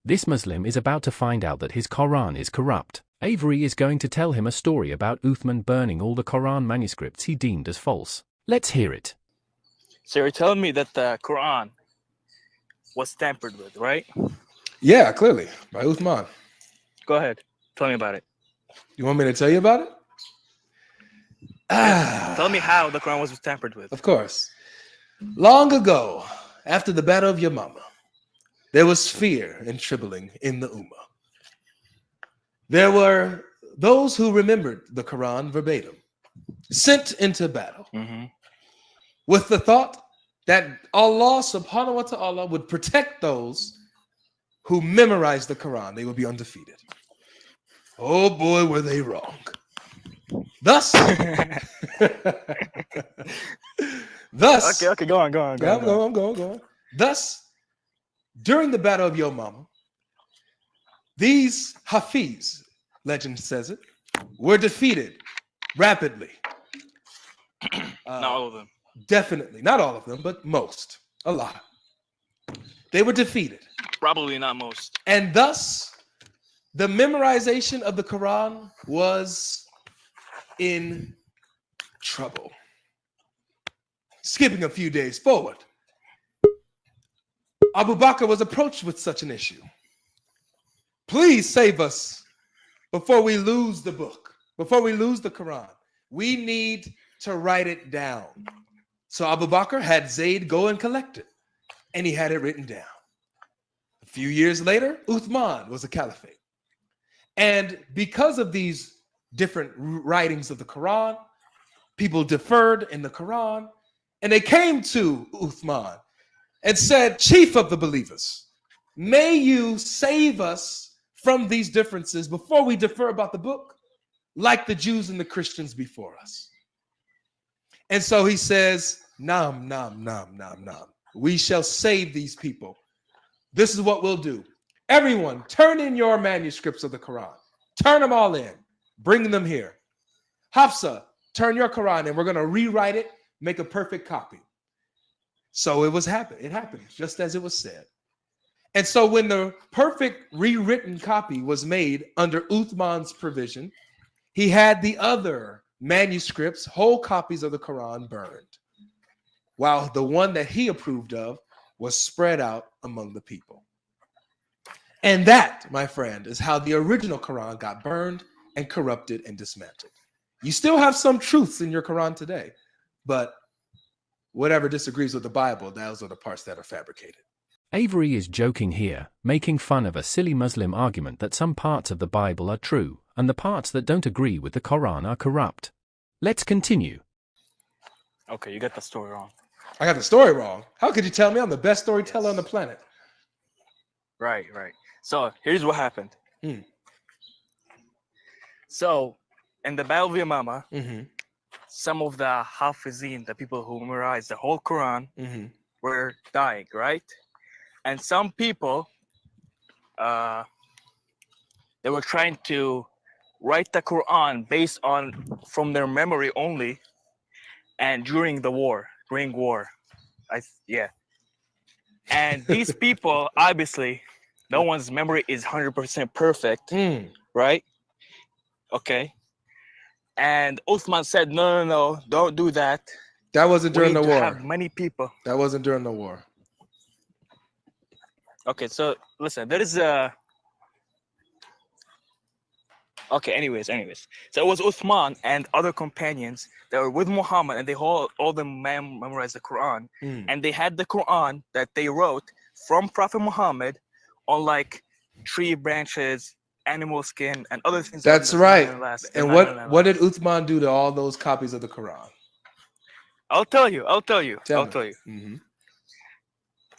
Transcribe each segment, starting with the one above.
This Muslim is about to find out that his Quran is corrupt. Avery is going to tell him a story about Uthman burning all the Quran manuscripts he deemed as false. Let's hear it. So you're telling me that the Quran was tampered with, right? Yeah, clearly, by Uthman. Go ahead. Tell me about it. You want me to tell you about it? Tell me how the Quran was tampered with. Of course. Long ago, after the Battle of Yamama, there was fear and trembling in the Ummah. There were those who remembered the Quran verbatim, sent into battle with the thought that Allah subhanahu wa ta'ala would protect those who memorized the Quran. They would be undefeated. Oh boy, were they wrong. Thus, okay, go on. I'm going. Thus, during the Battle of Yamama, these Hafiz, legend says it, were defeated rapidly. Not all of them. Definitely. Not all of them, but most. A lot. They were defeated. Probably not most. And thus, the memorization of the Quran was in trouble. Skipping a few days forward, Abu Bakr was approached with such an issue. Please save us before we lose the book, before we lose the Quran. We need to write it down. So Abu Bakr had Zayd go and collect it, and he had it written down. A few years later, Uthman was a caliphate. And because of these different writings of the Quran, people deferred in the Quran, and they came to Uthman and said, Chief of the believers, may you save us from these differences before we defer about the book, like the Jews and the Christians before us. And so he says, Nam. We shall save these people. This is what we'll do. Everyone, turn in your manuscripts of the Quran. Turn them all in. Bring them here. Hafsa, turn your Quran in. We're going to rewrite it, make a perfect copy. So it happened just as it was said. And so when the perfect rewritten copy was made under Uthman's provision, he had the other manuscripts, whole copies of the Quran burned, while the one that he approved of was spread out among the people. And that, my friend, is how the original Quran got burned and corrupted and dismantled. You still have some truths in your Quran today, but whatever disagrees with the Bible, those are the parts that are fabricated. Avery is joking here, making fun of a silly Muslim argument that some parts of the Bible are true, and the parts that don't agree with the Quran are corrupt. Let's continue. Okay, you got the story wrong. I got the story wrong. How could you tell me I'm the best storyteller on the planet? Right. So here's what happened. So in the Battle of Yamama, some of the Hafizin, the people who memorized the whole Quran, were dying, right? And some people, they were trying to write the Quran based on from their memory only, and during war. And these people, obviously, no one's memory is 100% perfect, right? Okay. And Uthman said, no, don't do that. That wasn't during the war. Have many people. That wasn't during the war. Okay, so listen, there is a... Okay, anyways. So it was Uthman and other companions that were with Muhammad, and they all them memorized the Quran. And they had the Quran that they wrote from Prophet Muhammad on like tree branches, animal skin, and other things. That's right. And what did Uthman do to all those copies of the Quran? I'll tell you.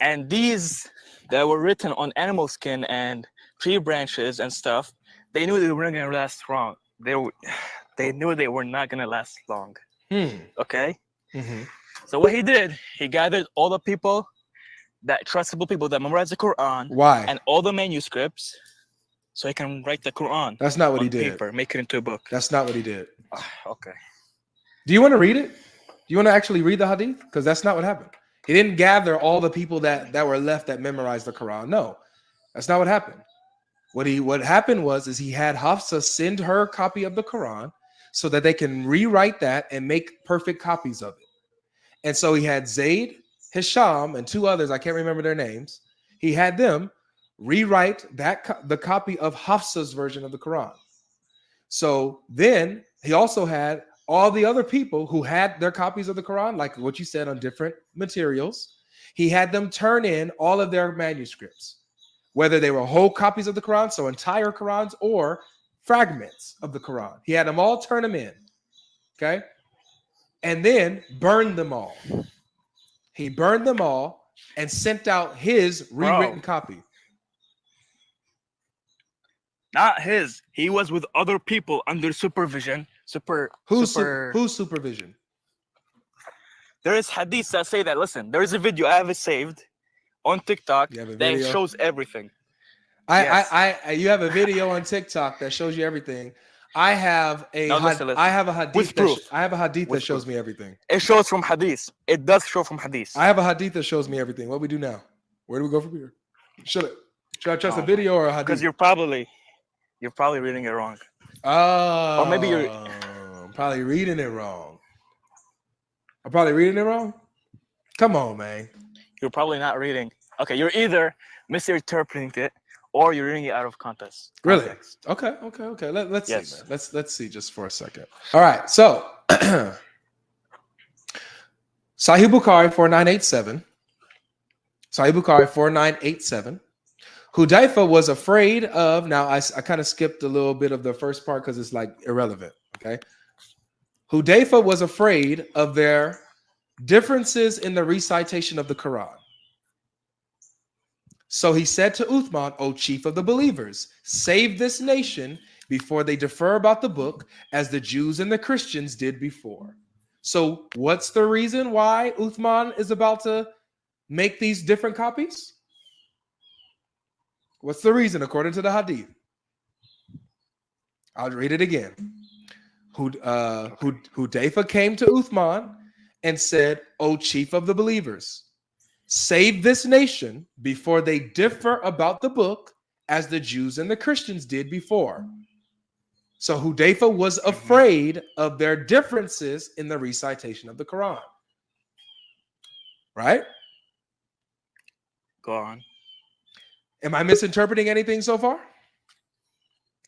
And these that were written on animal skin and tree branches and stuff, they knew they weren't gonna last long. They knew they were not gonna last long. Okay. So what he did, he gathered all the people, that trustable people that memorized the Quran. Why? And all the manuscripts, so he can write the Quran. That's not what he did. Paper, make it into a book. That's not what he did. Okay. Do you want to read it? Do you want to actually read the hadith? Because that's not what happened. He didn't gather all the people that were left that memorized the Quran. No. That's not what happened. What happened was he had Hafsa send her a copy of the Quran so that they can rewrite that and make perfect copies of it. And so he had Zayd, Hisham, and two others, I can't remember their names. He had them rewrite the copy of Hafsa's version of the Quran. So then he also had all the other people who had their copies of the Quran, like what you said, on different materials. He had them turn in all of their manuscripts, whether they were whole copies of the Quran, so entire Qurans, or fragments of the Quran. He had them all turn them in, okay? And then burned them all. He burned them all and sent out his rewritten copy. Not his. He was with other people under supervision. Whose supervision? There is hadiths that say that. Listen, there is a video, I have it saved on TikTok that shows everything. You have a video on TikTok that shows you everything. I have a hadith. I have a hadith that shows me everything. It shows from hadith. It does show from hadith. I have a hadith that shows me everything. What do we do now? Where do we go from here? Should I trust a video or a hadith? Because you're probably reading it wrong. Oh, or maybe you're probably reading it wrong. I'm probably reading it wrong. Come on, man. You're probably not reading. Okay, you're either misinterpreting it or you're reading it out of context. Really? Okay. Let's see, man. Let's see just for a second. All right. So Sahih Bukhari 4987. Sahih Bukhari 4987. Hudayfa was afraid of. Now I kind of skipped a little bit of the first part because it's like irrelevant. Okay. Hudayfa was afraid of their differences in the recitation of the Quran. So he said to Uthman, O chief of the believers, save this nation before they differ about the book, as the Jews and the Christians did before. So what's the reason why Uthman is about to make these different copies? What's the reason according to the hadith? I'll read it again. Hudayfa came to Uthman and said, O chief of the believers, save this nation before they differ about the book, as the Jews and the Christians did before. So Hudayfa was afraid of their differences in the recitation of the Quran. Right? Go on. Am I misinterpreting anything so far?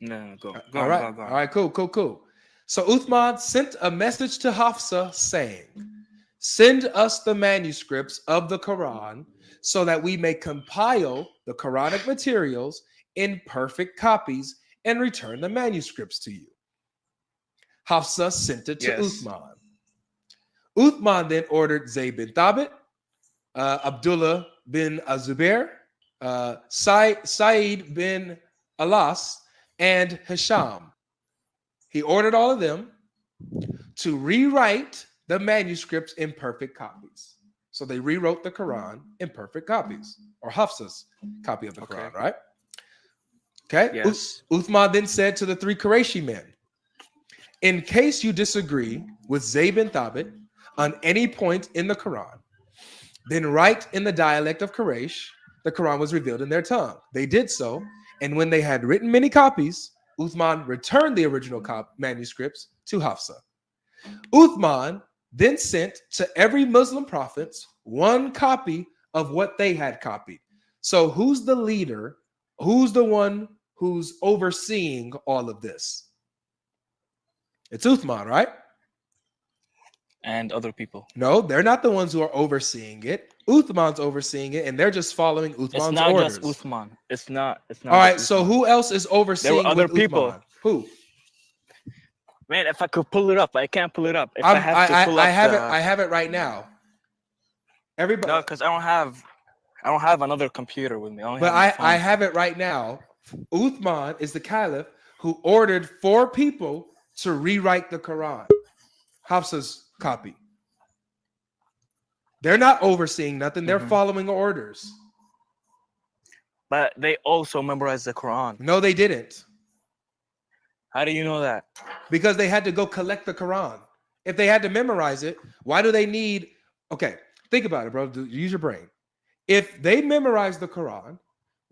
No, go on. All right, cool. So Uthman sent a message to Hafsa saying, send us the manuscripts of the Quran so that we may compile the Quranic materials in perfect copies and return the manuscripts to you. Hafsa sent it to Uthman. Uthman then ordered Zayd bin Thabit, Abdullah bin Zubair, Sa'id bin Alas, and Hisham. He ordered all of them to rewrite the manuscripts in perfect copies. So they rewrote the Quran in perfect copies, or Hafsa's copy of the Quran, right? Okay. Yes. Uthman then said to the three Qurayshi men, in case you disagree with Zayd bin Thabit on any point in the Quran, then write in the dialect of Quraysh. The Quran was revealed in their tongue. They did so, and when they had written many copies, Uthman returned the original manuscripts to Hafsa. Uthman then sent to every Muslim prophet one copy of what they had copied. So who's the leader? Who's the one who's overseeing all of this? It's Uthman, right? And other people. No, they're not the ones who are overseeing it. Uthman's overseeing it, and they're just following Uthman's orders. It's not just Uthman. It's not. All right, so who else is overseeing? There were other people. Uthman? Who? Man, if I could pull it up, I can't pull it up. If I have it right now. Everybody. No, because I don't have another computer with me. I have it right now. Uthman is the caliph who ordered 4 people to rewrite the Quran. Hafsa's copy. They're not overseeing nothing. They're following orders. But they also memorized the Quran. No, they didn't. How do you know that? Because they had to go collect the Quran. If they had to memorize it, why do they need... Okay, think about it, bro. Use your brain. If they memorized the Quran,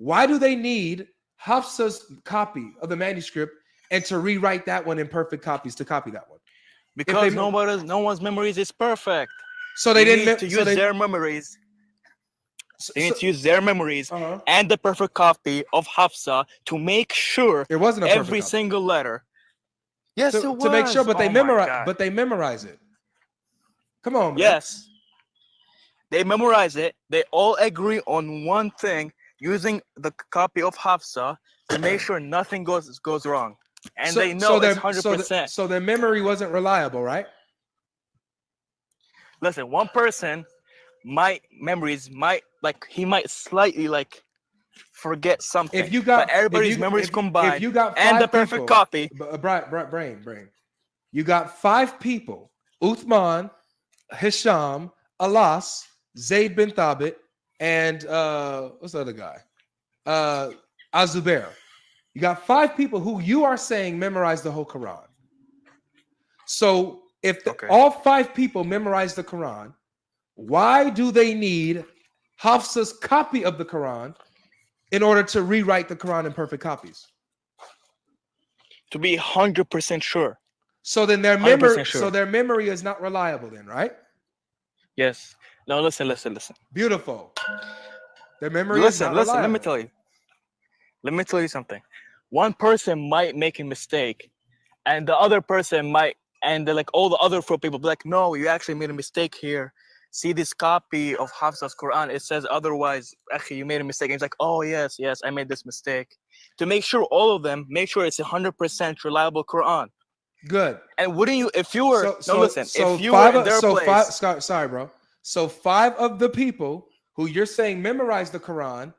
Why do they need Hafsa's copy of the manuscript and to rewrite that one in perfect copies to copy that one? Because no one's memories is perfect. So they didn't need to use their memories. They need to use their memories and the perfect copy of Hafsa to make sure it wasn't a every single letter. Yes, it was. To make sure, but they memorize it. Come on, man. Yes. They memorize it. They all agree on one thing using the copy of Hafsa to make sure nothing goes wrong. And they know it's 100%. So their memory wasn't reliable, right? Listen, one person might slightly forget something. If you got but everybody's memories combined, if you got and the perfect copy. Brain. You got 5 people: Uthman, Hisham, Alas, Zayd bin Thabit, and what's the other guy? Azubair. You got 5 people who you are saying memorized the whole Quran. So if all 5 people memorize the Quran, why do they need Hafsa's copy of the Quran in order to rewrite the Quran in perfect copies? To be 100% sure. So then their memory is not reliable then, right? Yes. No, listen. Beautiful. Their memory is not reliable. Let me tell you something. One person might make a mistake, and the other person might, and all the other 4 people be like, no, you actually made a mistake here. See this copy of Hafsa's Quran, it says otherwise. Actually, you made a mistake. And he's like, oh, yes, I made this mistake. To make sure all of them, make sure it's 100% reliable Quran. Good. And wouldn't you, if you were, if you were in their place. Sorry, bro. So 5 of the people who you're saying memorized the Quran,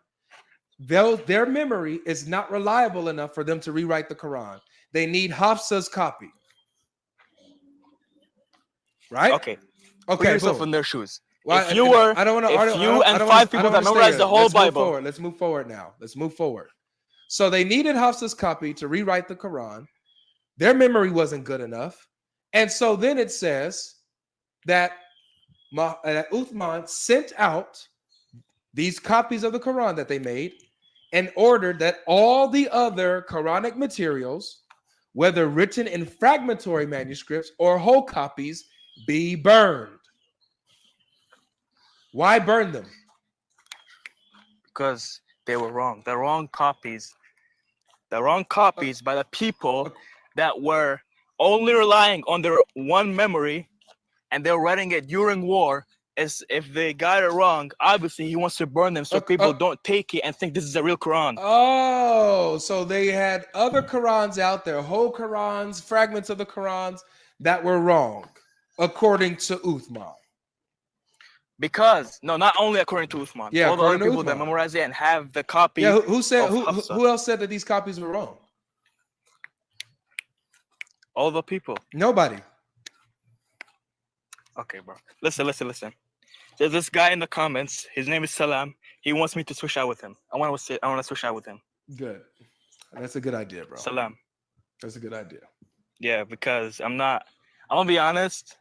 their memory is not reliable enough for them to rewrite the Quran. They need Hafsa's copy. Right? Okay. Put yourself in their shoes. Well, if you were, I don't want to. If you and 5 people that memorized the whole Bible. Let's move forward now. Let's move forward. So they needed Hafsa's copy to rewrite the Quran. Their memory wasn't good enough, and so then it says that Uthman sent out these copies of the Quran that they made and ordered that all the other Quranic materials, whether written in fragmentary manuscripts or whole copies, be burned. Why burn them? Because they were wrong. The wrong copies by the people that were only relying on their one memory, and they were writing it during war. As if they got it wrong, obviously he wants to burn them so people don't take it and think this is a real Quran. Oh, so they had other Qurans out there, whole Qurans, fragments of the Qurans that were wrong, according to Uthman. Because not only according to Uthman, all the other people that memorize it and have the copy. Yeah, who else said that these copies were wrong? All the people. Nobody. Okay, bro. Listen. There's this guy in the comments. His name is Salam. He wants me to switch out with him. I want to switch out with him. Good. That's a good idea, bro. Salam. That's a good idea. Yeah, because I'm gonna be honest.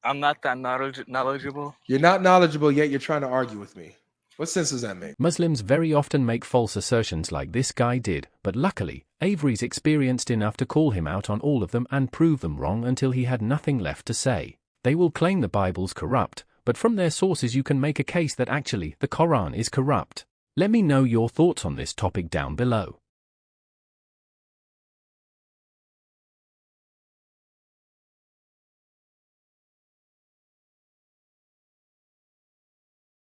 I'm not that knowledgeable. You're not knowledgeable, yet you're trying to argue with me. What sense does that make? Muslims very often make false assertions like this guy did, but luckily, Avery's experienced enough to call him out on all of them and prove them wrong until he had nothing left to say. They will claim the Bible's corrupt, but from their sources you can make a case that actually the Quran is corrupt. Let me know your thoughts on this topic down below.